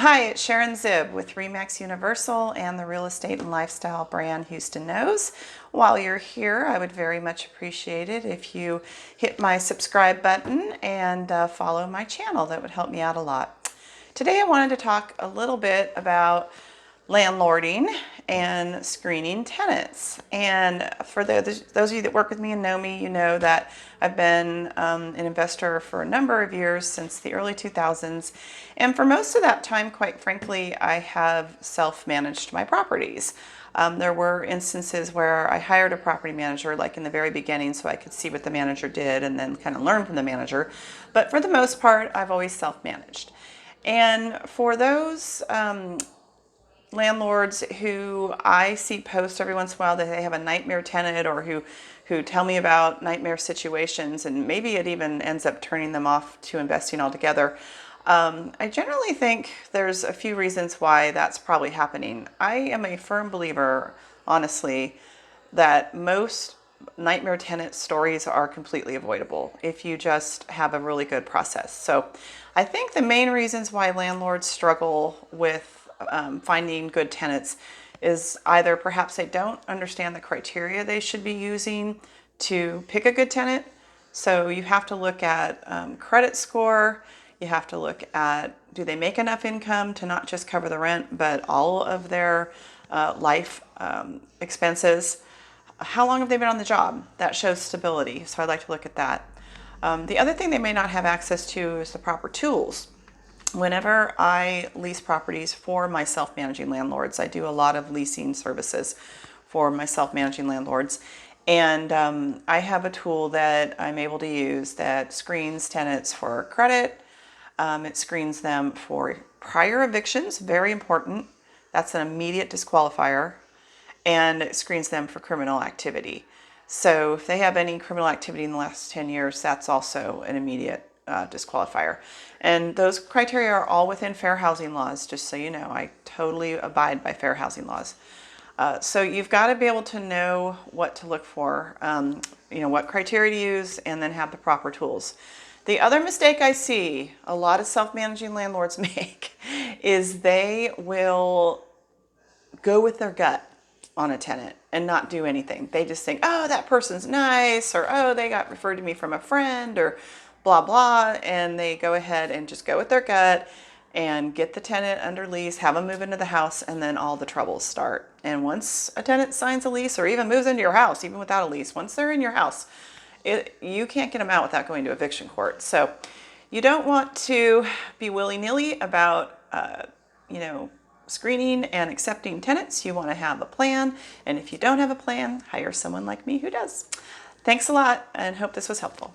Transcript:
Hi, it's Sharon Tzib with Remax Universal and the real estate and lifestyle brand Houston Knows. While you're here, I would very much appreciate it if you hit my subscribe button and follow my channel. That would help me out a lot. Today I wanted to talk a little bit about landlording and screening tenants. And for those of you that work with me and know me, you know that I've been an investor for a number of years, since the early 2000s. And for most of that time, quite frankly, I have self-managed my properties. There were instances where I hired a property manager, like in the very beginning, so I could see what the manager did and then kind of learn from the manager. But for the most part, I've always self-managed. And for those landlords who I see posts every once in a while that they have a nightmare tenant, or who tell me about nightmare situations, and maybe it even ends up turning them off to investing altogether. I generally think there's a few reasons why that's probably happening. I am a firm believer, honestly, that most nightmare tenant stories are completely avoidable if you just have a really good process. So I think the main reasons why landlords struggle with finding good tenants is either perhaps they don't understand the criteria they should be using to pick a good tenant. So you have to look at credit score, you have to look at, do they make enough income to not just cover the rent, but all of their life expenses. How long have they been on the job? That shows stability, so I'd like to look at that. The other thing they may not have access to is the proper tools. Whenever I lease properties for my self-managing landlords, I do a lot of leasing services for my self-managing landlords. And I have a tool that I'm able to use that screens tenants for credit. It screens them for prior evictions, very important. That's an immediate disqualifier. And it screens them for criminal activity. So if they have any criminal activity in the last 10 years, that's also an immediate disqualifier. And those criteria are all within fair housing laws, just so you know. I totally abide by fair housing laws. So you've got to be able to know what to look for, what criteria to use, and then have the proper tools. The other mistake I see a lot of self-managing landlords make is they will go with their gut on a tenant and not do anything. They just think, oh, that person's nice, or oh, they got referred to me from a friend, or blah, blah. And they go ahead and just go with their gut and get the tenant under lease, have them move into the house, and then all the troubles start. And once a tenant signs a lease or even moves into your house, even without a lease, once they're in your house, you can't get them out without going to eviction court. So you don't want to be willy-nilly about, screening and accepting tenants. You want to have a plan, and if you don't have a plan, hire someone like me who does. Thanks a lot, and hope this was helpful.